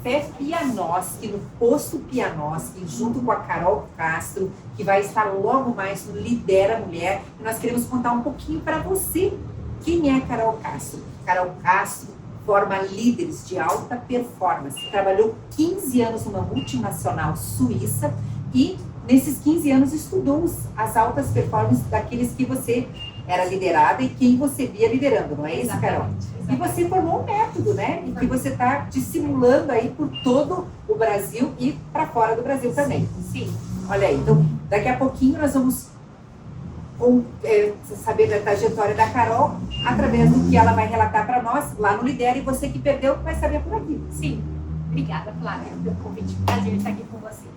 Café Pianoski, no Posto Pianoski, junto com a Carol Castro, que vai estar logo mais no Lidera Mulher. E nós queremos contar um pouquinho para você quem é a Carol Castro. Carol Castro forma líderes de alta performance. Trabalhou 15 anos numa multinacional suíça e nesses 15 anos estudou as altas performances daqueles que você era liderada e quem você via liderando, não é isso, Carol? Exatamente. E você formou um método, né? E que você está dissimulando aí por todo o Brasil e para fora do Brasil também. Sim. Olha aí, então daqui a pouquinho nós vamos saber da trajetória da Carol através do que ela vai relatar para nós lá no Lidera, e você que perdeu vai saber por aqui. Sim. Obrigada, Flávia, pelo convite. Prazer estar aqui com vocês.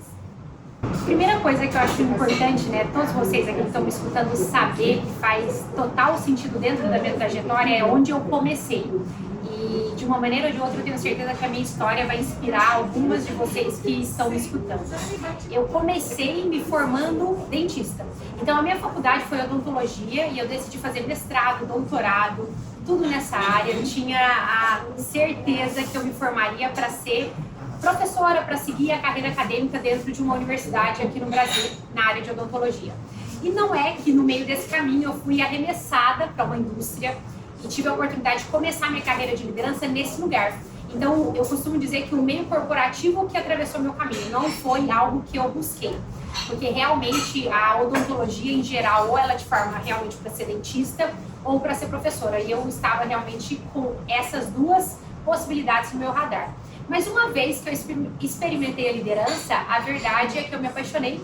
Primeira coisa que eu acho importante, né, todos vocês aqui que estão me escutando saber, que faz total sentido dentro da minha trajetória, é onde eu comecei. E de uma maneira ou de outra eu tenho certeza que a minha história vai inspirar algumas de vocês que estão me escutando. Eu comecei me formando dentista. Então a minha faculdade foi odontologia e eu decidi fazer mestrado, doutorado, tudo nessa área. Eu tinha a certeza que eu me formaria para ser professora, para seguir a carreira acadêmica dentro de uma universidade aqui no Brasil, na área de odontologia. E não é que no meio desse caminho eu fui arremessada para uma indústria e tive a oportunidade de começar minha carreira de liderança nesse lugar. Então, eu costumo dizer que o meio corporativo que atravessou meu caminho, não foi algo que eu busquei. Porque realmente a odontologia em geral, ou ela te forma realmente para ser dentista ou para ser professora. E eu estava realmente com essas duas possibilidades no meu radar. Mas uma vez que eu experimentei a liderança, a verdade é que eu me apaixonei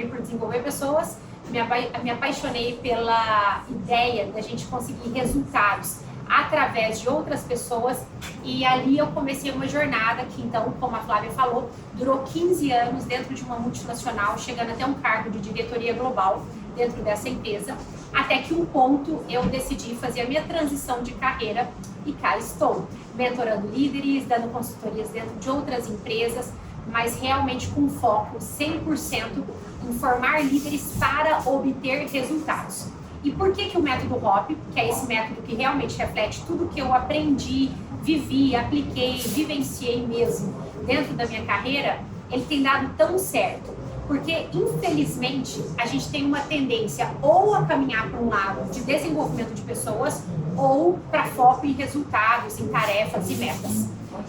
por desenvolver pessoas, me apaixonei pela ideia da gente conseguir resultados através de outras pessoas, e ali eu comecei uma jornada que, então, como a Flávia falou, durou 15 anos dentro de uma multinacional, chegando até um cargo de diretoria global dentro dessa empresa, até que um ponto eu decidi fazer a minha transição de carreira e cá estou, mentorando líderes, dando consultorias dentro de outras empresas, mas realmente com foco 100% em formar líderes para obter resultados. E por que o método HOP, que é esse método que realmente reflete tudo que eu aprendi, vivi, apliquei, vivenciei mesmo dentro da minha carreira, ele tem dado tão certo? Porque, infelizmente, a gente tem uma tendência ou a caminhar para um lado de desenvolvimento de pessoas ou para foco em resultados, em tarefas e metas.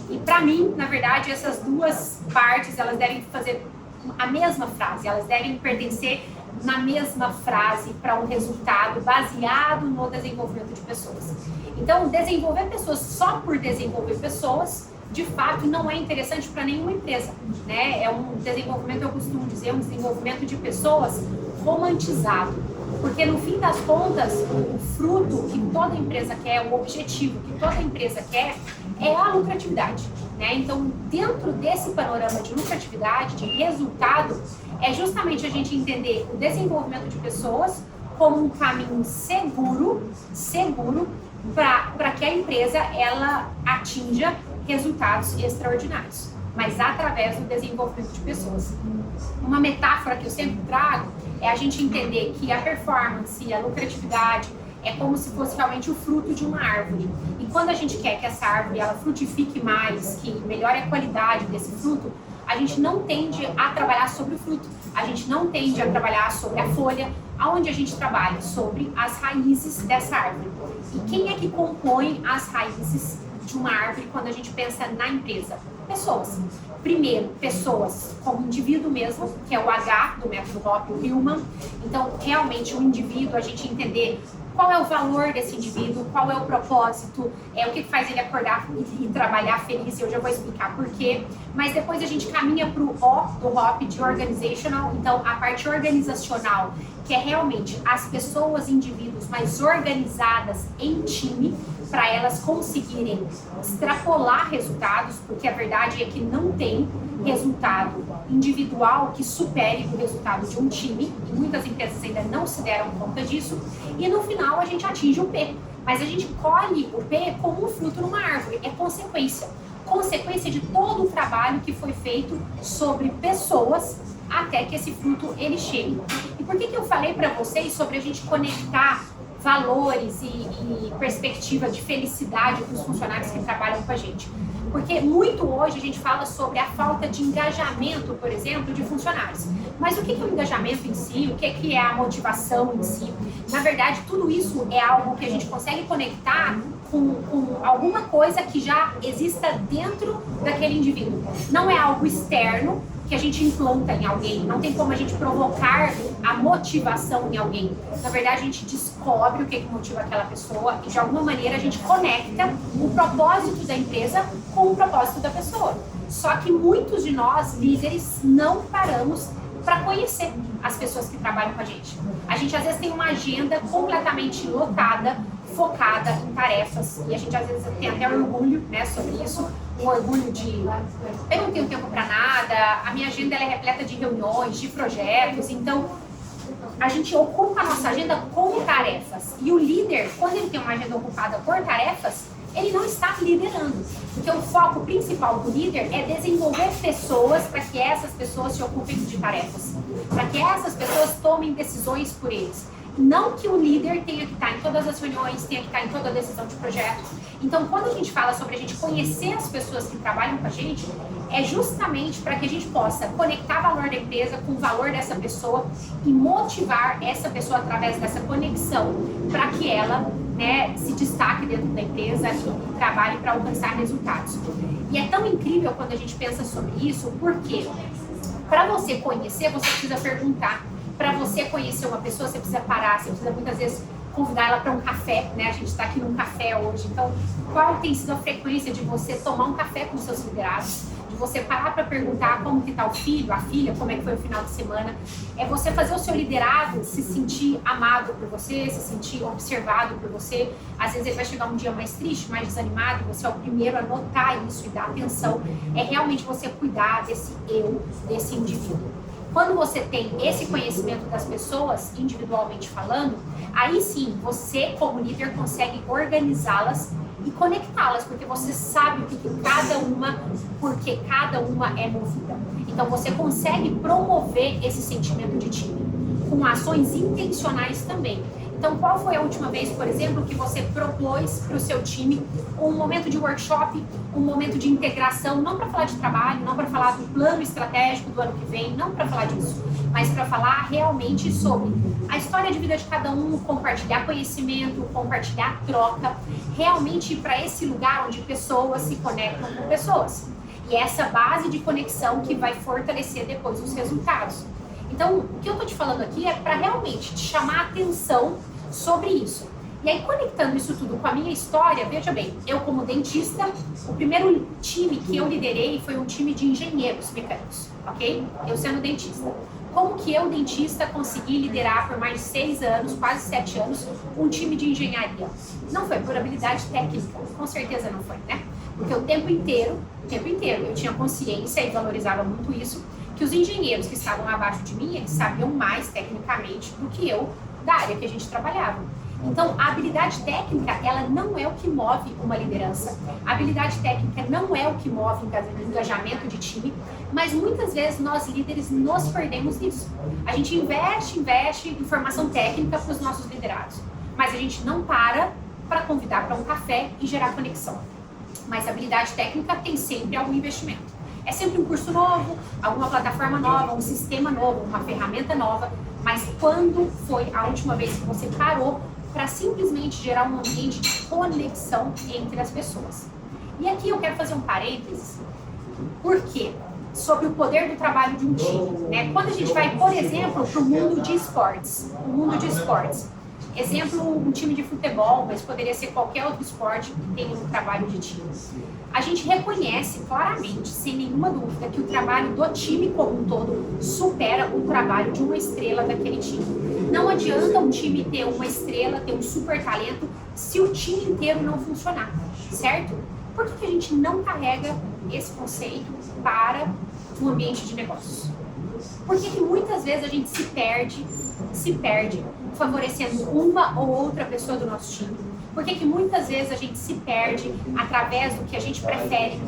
E para mim, na verdade, essas duas partes, elas devem fazer a mesma frase, elas devem pertencer na mesma frase para um resultado baseado no desenvolvimento de pessoas. Então, desenvolver pessoas só por desenvolver pessoas, de fato, não é interessante para nenhuma empresa, né? É um desenvolvimento, eu costumo dizer, um desenvolvimento de pessoas romantizado. Porque, no fim das contas, o fruto que toda empresa quer, o objetivo que toda empresa quer, é a lucratividade, né? Então, dentro desse panorama de lucratividade, de resultado, é justamente a gente entender o desenvolvimento de pessoas como um caminho seguro para que a empresa ela atinja resultados extraordinários, mas através do desenvolvimento de pessoas. Uma metáfora que eu sempre trago é a gente entender que a performance, a lucratividade é como se fosse realmente o fruto de uma árvore. E quando a gente quer que essa árvore ela frutifique mais, que melhore a qualidade desse fruto, a gente não tende a trabalhar sobre o fruto, a gente não tende a trabalhar sobre a folha, aonde a gente trabalha sobre as raízes dessa árvore. E quem é que compõe as raízes de uma árvore quando a gente pensa na empresa? Pessoas. Primeiro, pessoas como indivíduo mesmo, que é o H do método HOP, o Human. Então, realmente, o indivíduo, a gente entender qual é o valor desse indivíduo, qual é o propósito, o que faz ele acordar e trabalhar feliz, eu já vou explicar por quê. Mas depois a gente caminha para o O do HOP, de Organizational, então a parte organizacional, que é realmente as pessoas, indivíduos mais organizadas em time, para elas conseguirem extrapolar resultados, porque a verdade é que não tem resultado individual que supere o resultado de um time, e muitas empresas ainda não se deram conta disso, e no final a gente atinge o P, mas a gente colhe o P como um fruto numa árvore, é consequência de todo o trabalho que foi feito sobre pessoas até que esse fruto ele chegue. E por que eu falei para vocês sobre a gente conectar valores e perspectiva de felicidade com os funcionários que trabalham com a gente? Porque muito hoje a gente fala sobre a falta de engajamento, por exemplo, de funcionários. Mas o que é o engajamento em si? O que é a motivação em si? Na verdade, tudo isso é algo que a gente consegue conectar com alguma coisa que já exista dentro daquele indivíduo. Não é algo externo que a gente implanta em alguém. Não tem como a gente provocar a motivação em alguém. Na verdade, a gente descobre o que motiva aquela pessoa e, de alguma maneira, a gente conecta o propósito da empresa com o propósito da pessoa. Só que muitos de nós, líderes, não paramos para conhecer as pessoas que trabalham com a gente. A gente, às vezes, tem uma agenda completamente lotada, focada em tarefas, e a gente às vezes tem até orgulho, né, sobre isso, um orgulho de eu não tenho tempo para nada, a minha agenda ela é repleta de reuniões, de projetos, então a gente ocupa a nossa agenda com tarefas, e o líder, quando ele tem uma agenda ocupada por tarefas, ele não está liderando, porque o foco principal do líder é desenvolver pessoas para que essas pessoas se ocupem de tarefas, para que essas pessoas tomem decisões por eles. Não que o líder tenha que estar em todas as reuniões, tenha que estar em toda a decisão de projeto. Então, quando a gente fala sobre a gente conhecer as pessoas que trabalham com a gente, é justamente para que a gente possa conectar o valor da empresa com o valor dessa pessoa e motivar essa pessoa através dessa conexão para que ela, né, se destaque dentro da empresa e trabalhe para alcançar resultados. E é tão incrível quando a gente pensa sobre isso, porque para você conhecer, você precisa perguntar. Para você conhecer uma pessoa, você precisa parar, você precisa muitas vezes convidar ela para um café, né? A gente está aqui num café hoje, então qual tem sido a frequência de você tomar um café com os seus liderados, de você parar para perguntar como que está o filho, a filha, como é que foi o final de semana, é você fazer o seu liderado se sentir amado por você, se sentir observado por você. Às vezes ele vai chegar um dia mais triste, mais desanimado, você é o primeiro a notar isso e dar atenção, é realmente você cuidar desse eu, desse indivíduo. Quando você tem esse conhecimento das pessoas, individualmente falando, aí sim, você como líder consegue organizá-las e conectá-las, porque você sabe o que cada uma, porque cada uma é movida. Então você consegue promover esse sentimento de time, com ações intencionais também. Então, qual foi a última vez, por exemplo, que você propôs para o seu time um momento de workshop, um momento de integração, não para falar de trabalho, não para falar do plano estratégico do ano que vem, não para falar disso, mas para falar realmente sobre a história de vida de cada um, compartilhar conhecimento, compartilhar troca, realmente ir para esse lugar onde pessoas se conectam com pessoas. E é essa base de conexão que vai fortalecer depois os resultados. Então, o que eu estou te falando aqui é para realmente te chamar a atenção sobre isso. E aí, conectando isso tudo com a minha história, veja bem, eu como dentista, o primeiro time que eu liderei foi um time de engenheiros mecânicos, ok? Eu sendo dentista. Como que eu, dentista, consegui liderar por mais de 6 anos, quase 7 anos, um time de engenharia? Não foi por habilidade técnica, com certeza não foi, né? Porque o tempo inteiro, eu tinha consciência e valorizava muito isso, que os engenheiros que estavam abaixo de mim, eles sabiam mais tecnicamente do que eu da área que a gente trabalhava. Então, a habilidade técnica, ela não é o que move uma liderança. A habilidade técnica não é o que move o engajamento de time, mas muitas vezes nós líderes nos perdemos nisso. A gente investe em formação técnica para os nossos liderados, mas a gente não para convidar para um café e gerar conexão. Mas a habilidade técnica tem sempre algum investimento. É sempre um curso novo, alguma plataforma nova, um sistema novo, uma ferramenta nova, mas quando foi a última vez que você parou para simplesmente gerar um ambiente de conexão entre as pessoas? E aqui eu quero fazer um parênteses, porque sobre o poder do trabalho de um time, né? Quando a gente vai, por exemplo, para o mundo de esportes, exemplo, um time de futebol, mas poderia ser qualquer outro esporte que tenha um trabalho de time. A gente reconhece claramente, sem nenhuma dúvida, que o trabalho do time como um todo supera o trabalho de uma estrela daquele time. Não adianta um time ter uma estrela, ter um super talento, se o time inteiro não funcionar, certo? Por que a gente não carrega esse conceito para um ambiente de negócios? Por que muitas vezes a gente se perde favorecendo uma ou outra pessoa do nosso time? Por que muitas vezes a gente se perde através do que a gente prefere?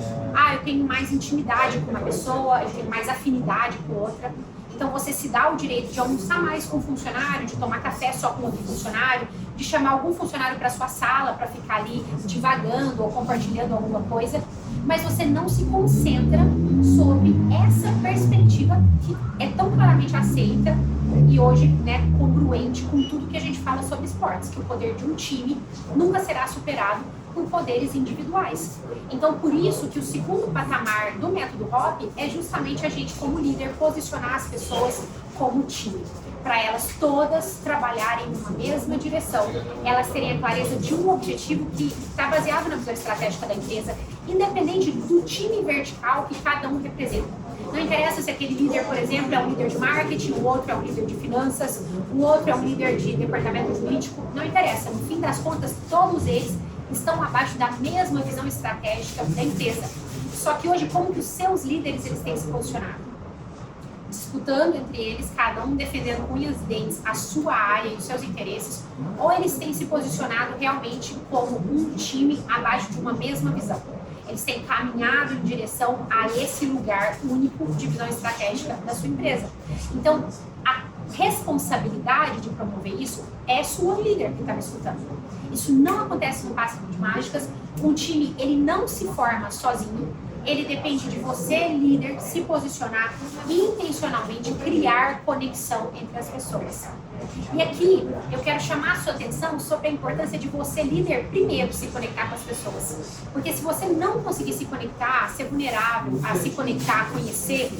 Eu tenho mais intimidade com uma pessoa, eu tenho mais afinidade com outra. Então você se dá o direito de almoçar mais com um funcionário, de tomar café só com outro funcionário, de chamar algum funcionário para sua sala para ficar ali divagando ou compartilhando alguma coisa. mas você não se concentra sobre essa perspectiva que é tão claramente aceita e hoje, né, congruente com tudo que a gente fala sobre esportes, que o poder de um time nunca será superado por poderes individuais. Então, por isso que o segundo patamar do método HOP é justamente a gente, como líder, posicionar as pessoas como time, para elas todas trabalharem numa mesma direção, elas terem a clareza de um objetivo que está baseado na visão estratégica da empresa, independente do time vertical que cada um representa. Não interessa se aquele líder, por exemplo, é um líder de marketing, o outro é um líder de finanças, o outro é um líder de departamento jurídico, não interessa. No fim das contas, todos eles estão abaixo da mesma visão estratégica da empresa. Só que hoje, como que os seus líderes eles têm se posicionado? Disputando entre eles, cada um defendendo com unhas e dentes a sua área e os seus interesses, ou eles têm se posicionado realmente como um time abaixo de uma mesma visão? Eles têm caminhado em direção a esse lugar único de visão estratégica da sua empresa. Então, a responsabilidade de promover isso é sua líder que está me escutando. Isso não acontece no passe de mágicas. Um time, ele não se forma sozinho. Ele depende de você, líder, se posicionar e intencionalmente criar conexão entre as pessoas. E aqui eu quero chamar a sua atenção sobre a importância de você, líder, primeiro se conectar com as pessoas. Porque se você não conseguir se conectar, ser vulnerável, a se conectar, a conhecer,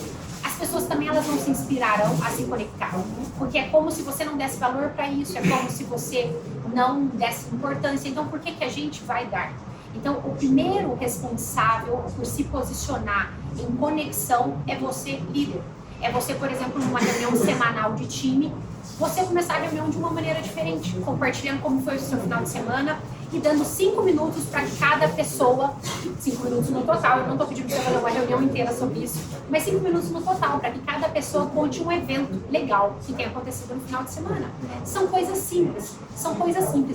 as pessoas também elas não se inspirarão a se conectar. Porque é como se você não desse valor para isso, é como se você não desse importância. Então, por que a gente vai dar? Então, o primeiro responsável por se posicionar em conexão é você, líder. É você, por exemplo, numa reunião semanal de time, você começar a reunião de uma maneira diferente, compartilhando como foi o seu final de semana e dando 5 minutos para cada pessoa, 5 minutos no total, eu não estou pedindo para você fazer uma reunião inteira sobre isso, mas 5 minutos no total, para que cada pessoa conte um evento legal que tenha acontecido no final de semana. São coisas simples,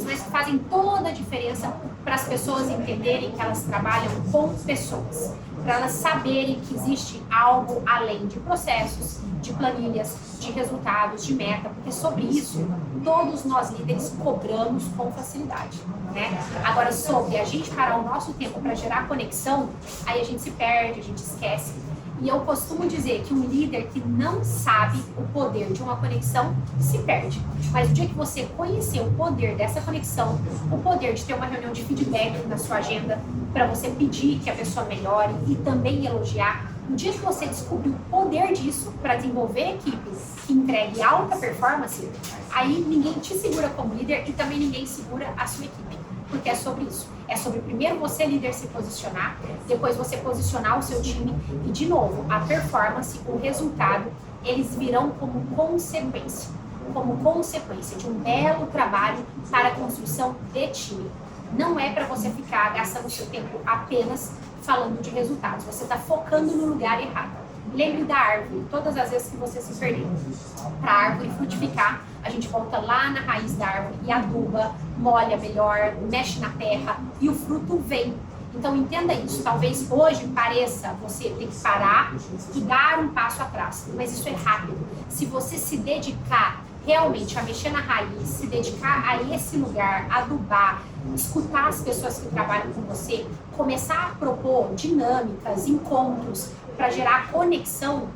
mas que fazem toda a diferença para as pessoas entenderem que elas trabalham com pessoas, para elas saberem que existe algo além de processos, de planilhas, de resultados, de meta, porque sobre isso todos nós líderes cobramos com facilidade, né? Agora, sobre a gente parar o nosso tempo para gerar conexão, aí a gente se perde, a gente esquece. E eu costumo dizer que um líder que não sabe o poder de uma conexão se perde. Mas o dia que você conhecer o poder dessa conexão, o poder de ter uma reunião de feedback na sua agenda, para você pedir que a pessoa melhore e também elogiar, no dia que você descobrir o poder disso para desenvolver equipes que entregue alta performance, aí ninguém te segura como líder e também ninguém segura a sua equipe. Porque é sobre isso. É sobre primeiro você, líder, se posicionar, depois você posicionar o seu time e, de novo, a performance, o resultado, eles virão como consequência de um belo trabalho para a construção de time. Não é para você ficar gastando seu tempo apenas falando de resultados. Você está focando no lugar errado. Lembre da árvore, todas as vezes que você se perder. Para a árvore frutificar, a gente volta lá na raiz da árvore e aduba, molha melhor, mexe na terra e o fruto vem. Então entenda isso. Talvez hoje pareça você ter que parar e dar um passo atrás, mas isso é rápido. Se você se dedicar realmente a mexer na raiz, se dedicar a esse lugar, adubar, escutar as pessoas que trabalham com você, começar a propor dinâmicas, encontros para gerar conexão,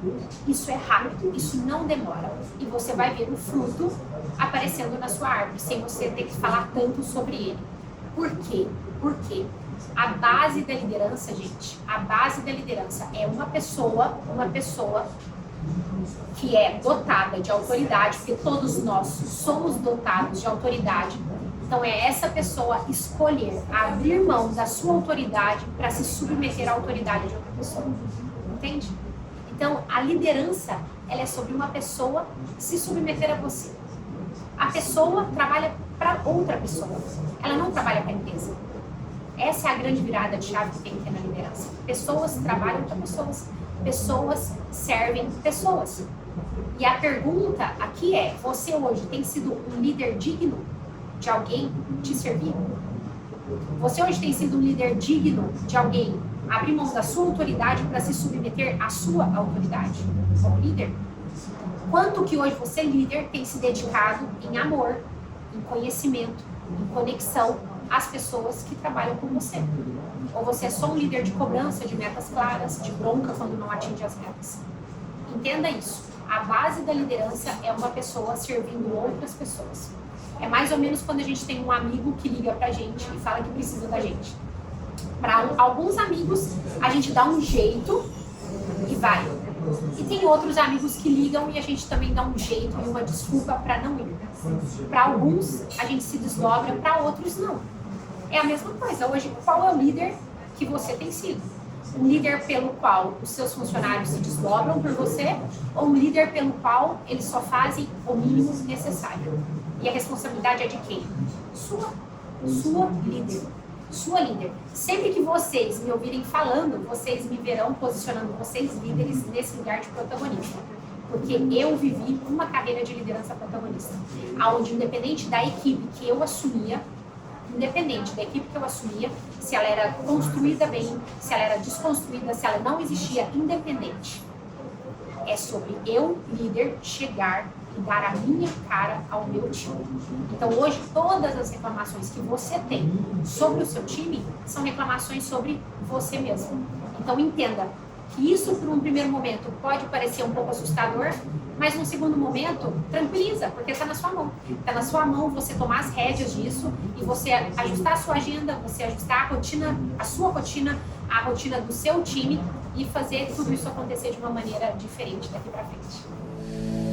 isso é rápido, isso não demora. E você vai ver o fruto aparecendo na sua árvore, sem você ter que falar tanto sobre ele. Por quê? Porque a base da liderança, gente, a base da liderança é uma pessoa que é dotada de autoridade, porque todos nós somos dotados de autoridade. Então é essa pessoa escolher abrir mão da sua autoridade para se submeter à autoridade de outra pessoa. Entende? Então a liderança, ela é sobre uma pessoa se submeter a você. A pessoa trabalha para outra pessoa. Ela não trabalha para a empresa. Essa é a grande virada de chave que tem que ter na liderança. Pessoas trabalham para pessoas. Pessoas servem pessoas. E a pergunta aqui é, você hoje tem sido um líder digno de alguém te servir? Você hoje tem sido um líder digno de alguém abrir mão da sua autoridade para se submeter à sua autoridade como líder? Quanto que hoje você, líder, tem se dedicado em amor, em conhecimento, em conexão, as pessoas que trabalham com você. Ou você é só um líder de cobrança, de metas claras, de bronca quando não atinge as metas. Entenda isso. A base da liderança é uma pessoa servindo outras pessoas. É mais ou menos quando a gente tem um amigo que liga pra gente e fala que precisa da gente. Para alguns amigos, a gente dá um jeito e vai. E tem outros amigos que ligam e a gente também dá um jeito e uma desculpa para não ir. Para alguns, a gente se desdobra, para outros, não. É a mesma coisa. Hoje, qual é o líder que você tem sido? Um líder pelo qual os seus funcionários se desdobram por você ou um líder pelo qual eles só fazem o mínimo necessário? E a responsabilidade é de quem? Sua líder. Sua líder. Sempre que vocês me ouvirem falando, vocês me verão posicionando vocês líderes nesse lugar de protagonista. Porque eu vivi uma carreira de liderança protagonista, onde independente da equipe que eu assumia, se ela era construída bem, se ela era desconstruída, se ela não existia, independente. É sobre eu, líder, chegar e dar a minha cara ao meu time. Então hoje todas as reclamações que você tem sobre o seu time são reclamações sobre você mesmo. Então entenda que isso por um primeiro momento pode parecer um pouco assustador, mas num segundo momento tranquiliza, porque está na sua mão. Está na sua mão você tomar as rédeas disso e você ajustar a sua agenda, você ajustar a sua rotina, a rotina do seu time e fazer tudo isso acontecer de uma maneira diferente daqui para frente.